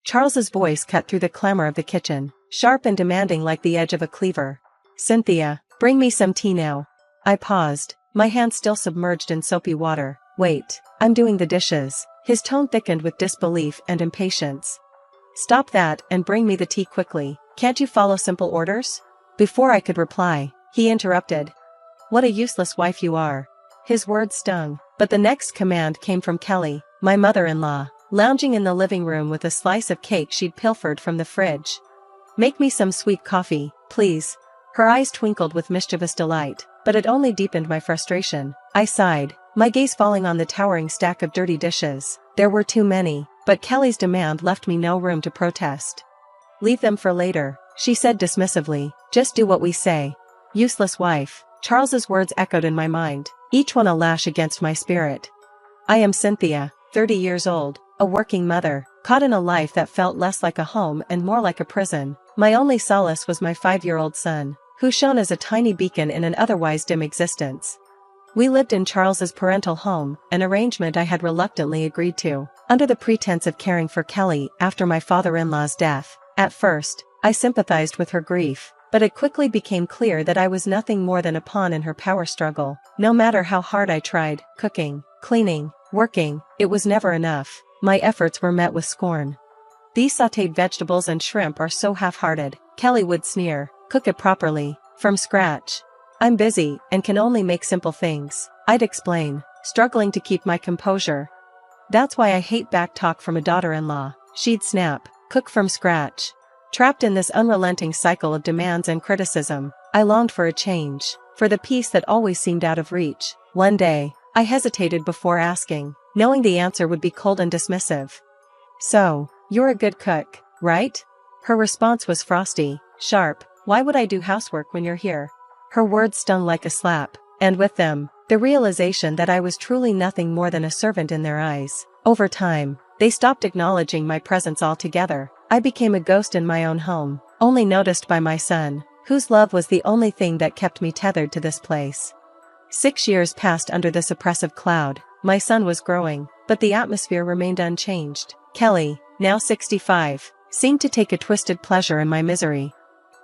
Charles's voice cut through the clamor of the kitchen, sharp and demanding like the edge of a cleaver. "Cynthia, bring me some tea now." I paused, my hands still submerged in soapy water. "Wait, I'm doing the dishes." His tone thickened with disbelief and impatience. "Stop that and bring me the tea quickly. Can't you follow simple orders?" Before I could reply, he interrupted. "What a useless wife you are." His words stung, but the next command came from Kelly, my mother-in-law, lounging in the living room with a slice of cake she'd pilfered from the fridge. "Make me some sweet coffee, please." Her eyes twinkled with mischievous delight, but it only deepened my frustration. I sighed, my gaze falling on the towering stack of dirty dishes. There were too many, but Kelly's demand left me no room to protest. "Leave them for later," she said dismissively, "just do what we say." Useless wife. Charles's words echoed in my mind, each one a lash against my spirit. I am Cynthia, 30 years old, a working mother, caught in a life that felt less like a home and more like a prison. My only solace was my 5-year-old son, who shone as a tiny beacon in an otherwise dim existence. We lived in Charles's parental home, an arrangement I had reluctantly agreed to, under the pretense of caring for Kelly after my father-in-law's death. At first, I sympathized with her grief, but it quickly became clear that I was nothing more than a pawn in her power struggle. No matter how hard I tried, cooking, cleaning, working, it was never enough. My efforts were met with scorn. "These sautéed vegetables and shrimp are so half-hearted," Kelly would sneer. "Cook it properly, from scratch." "I'm busy and can only make simple things," I'd explain, struggling to keep my composure. "That's why I hate back talk from a daughter-in-law," she'd snap. "Cook from scratch." Trapped in this unrelenting cycle of demands and criticism, I longed for a change, for the peace that always seemed out of reach. One day, I hesitated before asking, knowing the answer would be cold and dismissive. "So, you're a good cook, right?" Her response was frosty, sharp. "Why would I do housework when you're here?" Her words stung like a slap, and with them, the realization that I was truly nothing more than a servant in their eyes. Over time, they stopped acknowledging my presence altogether. I became a ghost in my own home, only noticed by my son, whose love was the only thing that kept me tethered to this place. 6 years passed under this oppressive cloud. My son was growing, but the atmosphere remained unchanged. Kelly, now 65, seemed to take a twisted pleasure in my misery.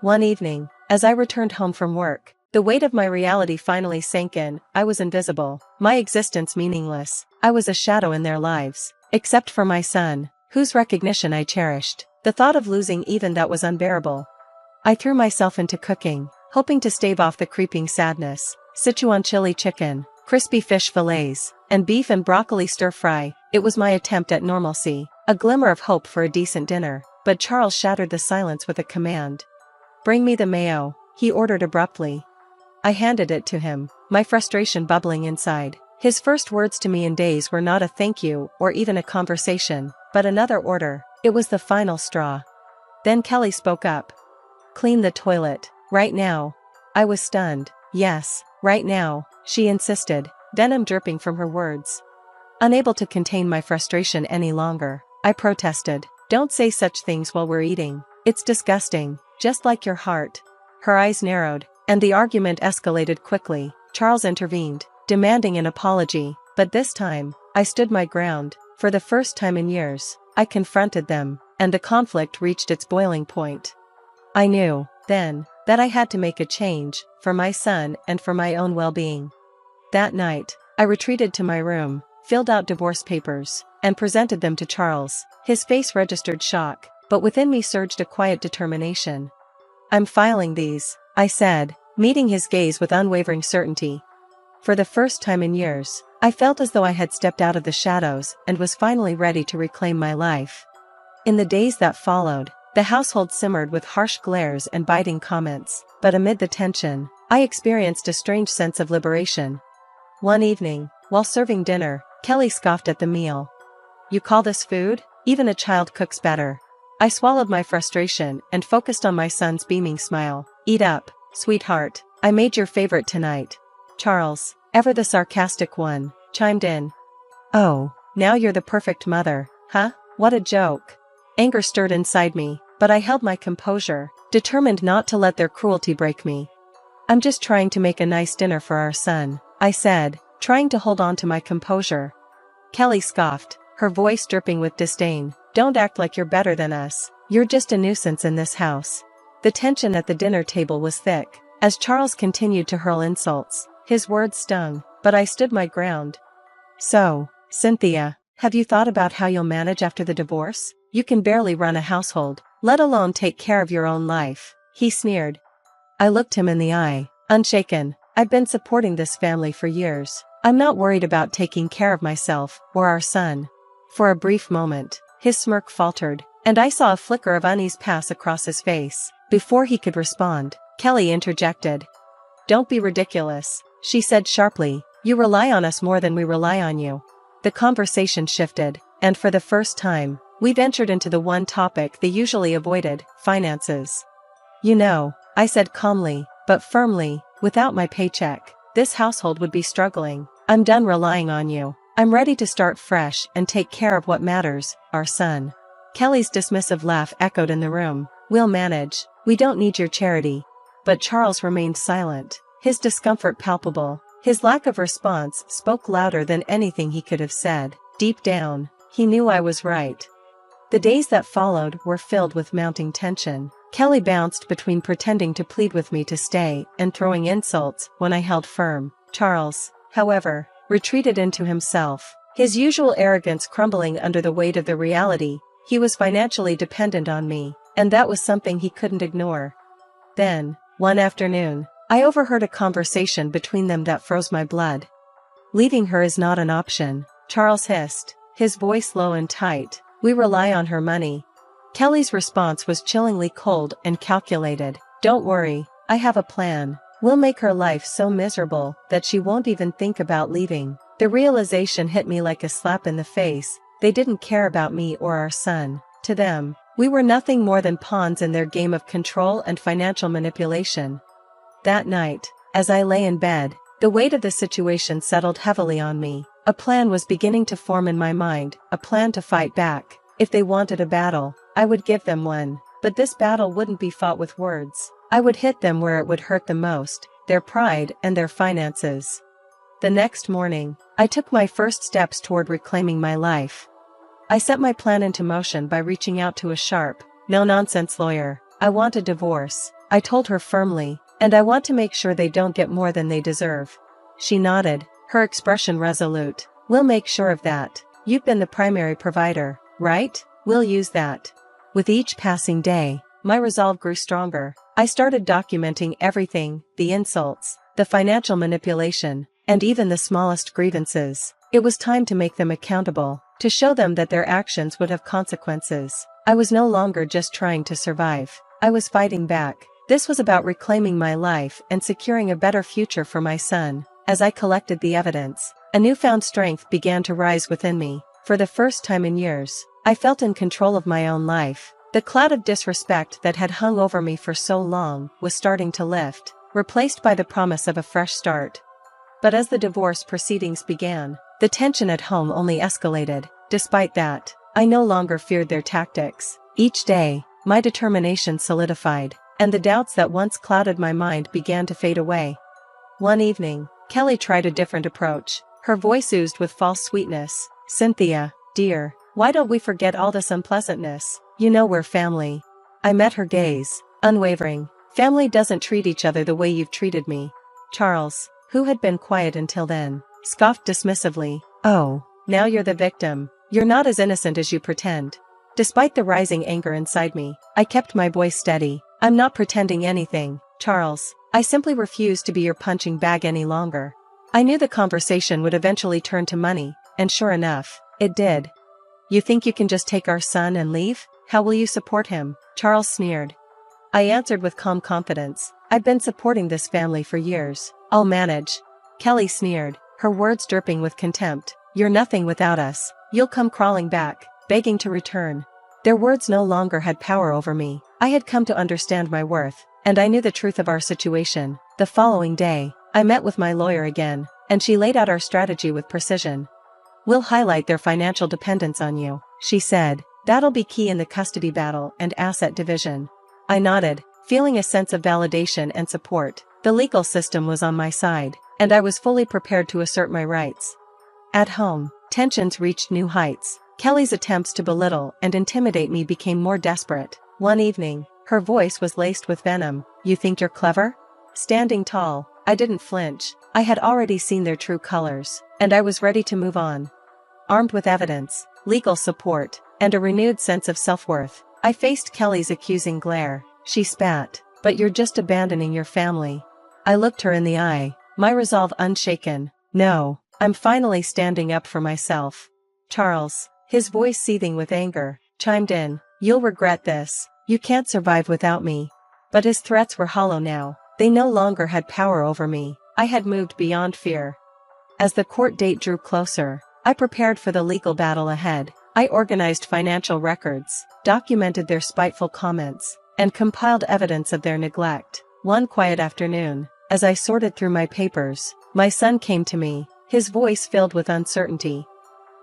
One evening, as I returned home from work, the weight of my reality finally sank in. I was invisible, my existence meaningless. I was a shadow in their lives, except for my son, whose recognition I cherished. The thought of losing even that was unbearable. I threw myself into cooking, hoping to stave off the creeping sadness. Sichuan chili chicken, crispy fish fillets, and beef and broccoli stir-fry. It was my attempt at normalcy, a glimmer of hope for a decent dinner. But Charles shattered the silence with a command. "Bring me the mayo," he ordered abruptly. I handed it to him, my frustration bubbling inside. His first words to me in days were not a thank you or even a conversation, but another order. It was the final straw. Then Kelly spoke up. "Clean the toilet, right now." I was stunned. "Yes, right now," she insisted, venom dripping from her words. Unable to contain my frustration any longer, I protested. "Don't say such things while we're eating. It's disgusting, just like your heart." Her eyes narrowed, and the argument escalated quickly. Charles intervened, demanding an apology, but this time, I stood my ground. For the first time in years, I confronted them, and the conflict reached its boiling point. I knew, then, that I had to make a change, for my son and for my own well-being. That night, I retreated to my room, filled out divorce papers, and presented them to Charles. His face registered shock, but within me surged a quiet determination. "I'm filing these," I said, meeting his gaze with unwavering certainty. For the first time in years, I felt as though I had stepped out of the shadows and was finally ready to reclaim my life. In the days that followed, the household simmered with harsh glares and biting comments, but amid the tension, I experienced a strange sense of liberation. One evening, while serving dinner, Kelly scoffed at the meal. "You call this food? Even a child cooks better." I swallowed my frustration and focused on my son's beaming smile. "Eat up, sweetheart. I made your favorite tonight." Charles, ever the sarcastic one, chimed in. "Oh, now you're the perfect mother, huh? What a joke." Anger stirred inside me, but I held my composure, determined not to let their cruelty break me. "I'm just trying to make a nice dinner for our son," I said, trying to hold on to my composure. Kelly scoffed, her voice dripping with disdain. Don't act like you're better than us. You're just a nuisance in this house. The tension at the dinner table was thick, as Charles continued to hurl insults. His words stung, but I stood my ground. So, Cynthia, have you thought about how you'll manage after the divorce? You can barely run a household, let alone take care of your own life, he sneered. I looked him in the eye, unshaken. I've been supporting this family for years. I'm not worried about taking care of myself or our son. For a brief moment, his smirk faltered, and I saw a flicker of unease pass across his face. Before he could respond, Kelly interjected. Don't be ridiculous, she said sharply. You rely on us more than we rely on you. The conversation shifted, and for the first time, we ventured into the one topic they usually avoided, finances. You know, I said calmly, but firmly, without my paycheck, this household would be struggling. I'm done relying on you. I'm ready to start fresh and take care of what matters, our son. Kelly's dismissive laugh echoed in the room. We'll manage. We don't need your charity. But Charles remained silent, his discomfort palpable. His lack of response spoke louder than anything he could have said. Deep down, he knew I was right. The days that followed were filled with mounting tension. Kelly bounced between pretending to plead with me to stay and throwing insults when I held firm. Charles, however, retreated into himself, his usual arrogance crumbling under the weight of the reality he was financially dependent on me, and that was something he couldn't ignore. Then, one afternoon, I overheard a conversation between them that froze my blood. Leaving her is not an option, Charles hissed, his voice low and tight. We rely on her money. Kelly's response was chillingly cold and calculated. Don't worry, I have a plan. We'll make her life so miserable that she won't even think about leaving. The realization hit me like a slap in the face. They didn't care about me or our son. To them, we were nothing more than pawns in their game of control and financial manipulation. That night, as I lay in bed, the weight of the situation settled heavily on me. A plan was beginning to form in my mind, a plan to fight back. If they wanted a battle, I would give them one. But this battle wouldn't be fought with words. I would hit them where it would hurt the most, their pride and their finances. The next morning, I took my first steps toward reclaiming my life. I set my plan into motion by reaching out to a sharp, no-nonsense lawyer. I want a divorce, I told her firmly, and I want to make sure they don't get more than they deserve. She nodded, her expression resolute. We'll make sure of that. You've been the primary provider, right? We'll use that. With each passing day, my resolve grew stronger. I started documenting everything, the insults, the financial manipulation, and even the smallest grievances. It was time to make them accountable, to show them that their actions would have consequences. I was no longer just trying to survive. I was fighting back. This was about reclaiming my life and securing a better future for my son. As I collected the evidence, a newfound strength began to rise within me. For the first time in years, I felt in control of my own life. The cloud of disrespect that had hung over me for so long was starting to lift, replaced by the promise of a fresh start. But as the divorce proceedings began, the tension at home only escalated. Despite that, I no longer feared their tactics. Each day, my determination solidified, and the doubts that once clouded my mind began to fade away. One evening, Kelly tried a different approach. Her voice oozed with false sweetness. Cynthia, dear, why don't we forget all this unpleasantness? You know we're family. I met her gaze, unwavering. Family doesn't treat each other the way you've treated me. Charles, who had been quiet until then, scoffed dismissively. Oh, now you're the victim. You're not as innocent as you pretend. Despite the rising anger inside me, I kept my voice steady. I'm not pretending anything, Charles. I simply refuse to be your punching bag any longer. I knew the conversation would eventually turn to money, and sure enough, it did. You think you can just take our son and leave? How will you support him? Charles sneered. I answered with calm confidence. I've been supporting this family for years. I'll manage. Kelly sneered, her words dripping with contempt. You're nothing without us. You'll come crawling back, begging to return. Their words no longer had power over me. I had come to understand my worth, and I knew the truth of our situation. The following day, I met with my lawyer again, and she laid out our strategy with precision. We'll highlight their financial dependence on you, she said. That'll be key in the custody battle and asset division. I nodded, feeling a sense of validation and support. The legal system was on my side, and I was fully prepared to assert my rights. At home, tensions reached new heights. Kelly's attempts to belittle and intimidate me became more desperate. One evening, her voice was laced with venom. "You think you're clever?" Standing tall, I didn't flinch. I had already seen their true colors, and I was ready to move on. Armed with evidence, legal support, and a renewed sense of self-worth, I faced Kelly's accusing glare. She spat, "But you're just abandoning your family." I looked her in the eye, my resolve unshaken. "No, I'm finally standing up for myself." Charles, his voice seething with anger, chimed in. "You'll regret this. You can't survive without me." But his threats were hollow now. They no longer had power over me. I had moved beyond fear. As the court date drew closer, I prepared for the legal battle ahead. I organized financial records, documented their spiteful comments, and compiled evidence of their neglect. One quiet afternoon, as I sorted through my papers, my son came to me, his voice filled with uncertainty.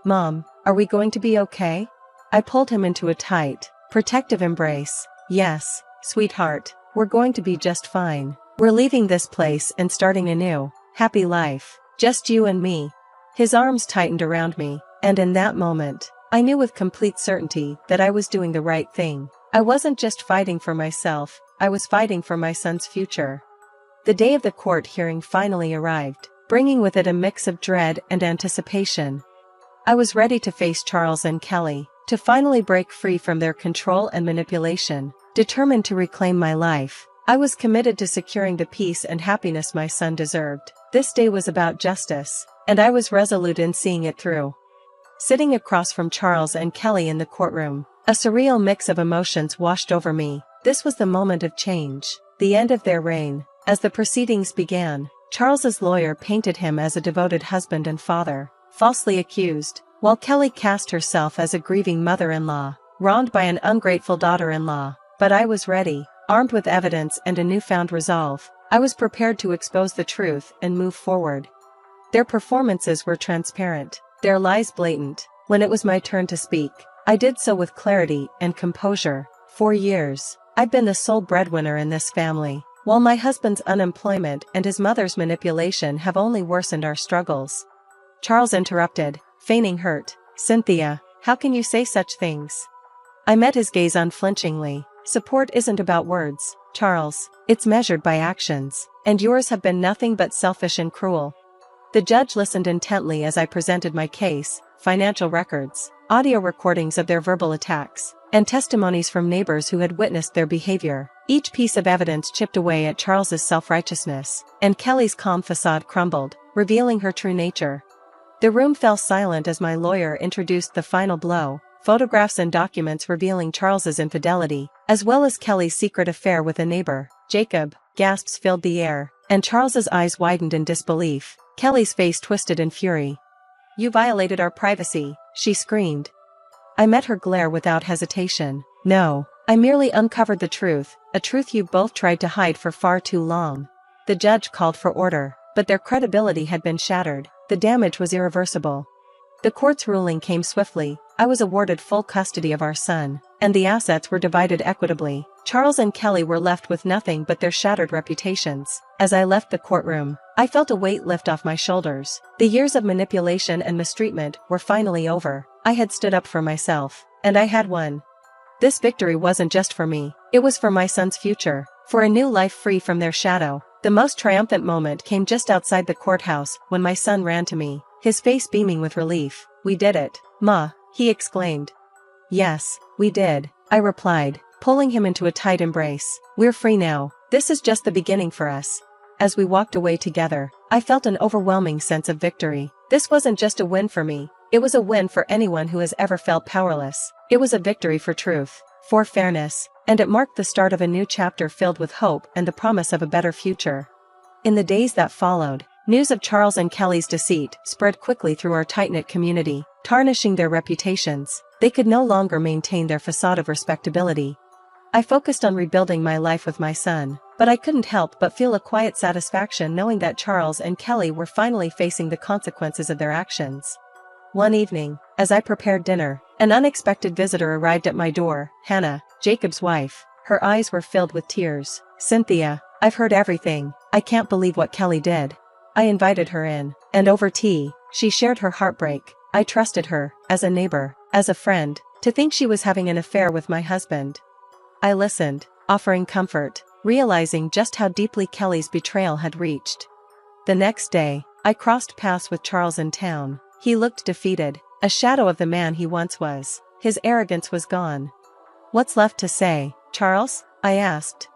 "Mom, are we going to be okay?" I pulled him into a tight, protective embrace. "Yes, sweetheart, we're going to be just fine. We're leaving this place and starting a new, happy life, just you and me." His arms tightened around me, and in that moment, I knew with complete certainty that I was doing the right thing. I wasn't just fighting for myself, I was fighting for my son's future. The day of the court hearing finally arrived, bringing with it a mix of dread and anticipation. I was ready to face Charles and Kelly, to finally break free from their control and manipulation, determined to reclaim my life. I was committed to securing the peace and happiness my son deserved. This day was about justice, and I was resolute in seeing it through. Sitting across from Charles and Kelly in the courtroom, a surreal mix of emotions washed over me. This was the moment of change, the end of their reign. As the proceedings began, Charles's lawyer painted him as a devoted husband and father, falsely accused, while Kelly cast herself as a grieving mother-in-law, wronged by an ungrateful daughter-in-law. But I was ready, armed with evidence and a newfound resolve. I was prepared to expose the truth and move forward. Their performances were transparent, their lies blatant. When it was my turn to speak, I did so with clarity and composure. For years, I've been the sole breadwinner in this family, while my husband's unemployment and his mother's manipulation have only worsened our struggles. Charles interrupted, feigning hurt. "Cynthia, how can you say such things?" I met his gaze unflinchingly. "Support isn't about words, Charles, it's measured by actions, and yours have been nothing but selfish and cruel." The judge listened intently as I presented my case, financial records, audio recordings of their verbal attacks, and testimonies from neighbors who had witnessed their behavior. Each piece of evidence chipped away at Charles's self-righteousness, and Kelly's calm facade crumbled, revealing her true nature. The room fell silent as my lawyer introduced the final blow, photographs and documents revealing Charles's infidelity, as well as Kelly's secret affair with a neighbor. "Jacob," gasps filled the air, and Charles's eyes widened in disbelief. Kelly's face twisted in fury. "You violated our privacy," she screamed. I met her glare without hesitation. "No, I merely uncovered the truth, a truth you both tried to hide for far too long." The judge called for order, but their credibility had been shattered. The damage was irreversible. The court's ruling came swiftly. I was awarded full custody of our son, and the assets were divided equitably. Charles and Kelly were left with nothing but their shattered reputations. As I left the courtroom, I felt a weight lift off my shoulders. The years of manipulation and mistreatment were finally over. I had stood up for myself, and I had won. This victory wasn't just for me, it was for my son's future, for a new life free from their shadow. The most triumphant moment came just outside the courthouse when my son ran to me, his face beaming with relief. "We did it, Ma," he exclaimed. "Yes, we did," I replied, pulling him into a tight embrace. "We're free now. This is just the beginning for us." As we walked away together, I felt an overwhelming sense of victory. This wasn't just a win for me, it was a win for anyone who has ever felt powerless. It was a victory for truth, for fairness, and it marked the start of a new chapter filled with hope and the promise of a better future. In the days that followed, news of Charles and Kelly's deceit spread quickly through our tight-knit community, tarnishing their reputations. They could no longer maintain their facade of respectability. I focused on rebuilding my life with my son, but I couldn't help but feel a quiet satisfaction knowing that Charles and Kelly were finally facing the consequences of their actions. One evening, as I prepared dinner, an unexpected visitor arrived at my door. Hannah, Jacob's wife. Her eyes were filled with tears. "Cynthia, I've heard everything. I can't believe what Kelly did." I invited her in, and over tea, she shared her heartbreak. "I trusted her, as a neighbor. as a friend, to think she was having an affair with my husband. I listened, offering comfort, realizing just how deeply Kelly's betrayal had reached. The next day, I crossed paths with Charles in town. He looked defeated, a shadow of the man he once was. His arrogance was gone. "What's left to say, Charles?" I asked.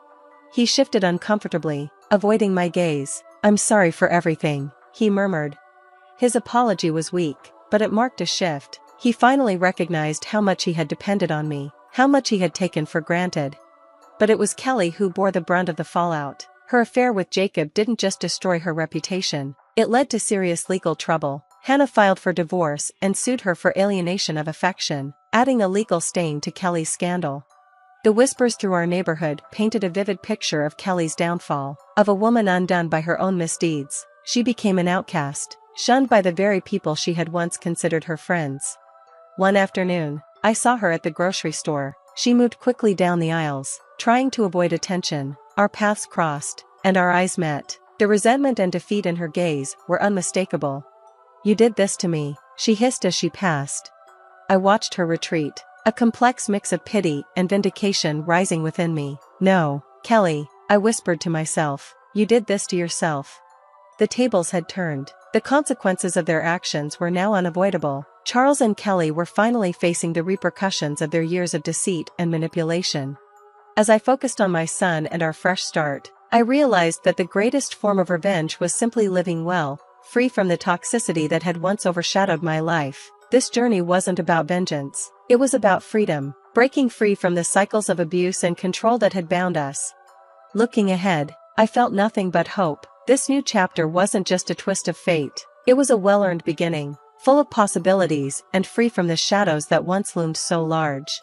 He shifted uncomfortably, avoiding my gaze. "I'm sorry for everything," he murmured. His apology was weak, but it marked a shift. He finally recognized how much he had depended on me, how much he had taken for granted. But it was Kelly who bore the brunt of the fallout. Her affair with Jacob didn't just destroy her reputation, it led to serious legal trouble. Hannah filed for divorce and sued her for alienation of affection, adding a legal stain to Kelly's scandal. The whispers through our neighborhood painted a vivid picture of Kelly's downfall, of a woman undone by her own misdeeds. She became an outcast, shunned by the very people she had once considered her friends. One afternoon, I saw her at the grocery store. She moved quickly down the aisles, trying to avoid attention. Our paths crossed, and our eyes met. The resentment and defeat in her gaze were unmistakable. "You did this to me," she hissed as she passed. I watched her retreat, a complex mix of pity and vindication rising within me. "No, Kelly," I whispered to myself, "you did this to yourself." The tables had turned. The consequences of their actions were now unavoidable. Charles and Kelly were finally facing the repercussions of their years of deceit and manipulation. As I focused on my son and our fresh start, I realized that the greatest form of revenge was simply living well, free from the toxicity that had once overshadowed my life. This journey wasn't about vengeance. It was about freedom, breaking free from the cycles of abuse and control that had bound us. Looking ahead, I felt nothing but hope. This new chapter wasn't just a twist of fate. It was a well-earned beginning, full of possibilities and free from the shadows that once loomed so large.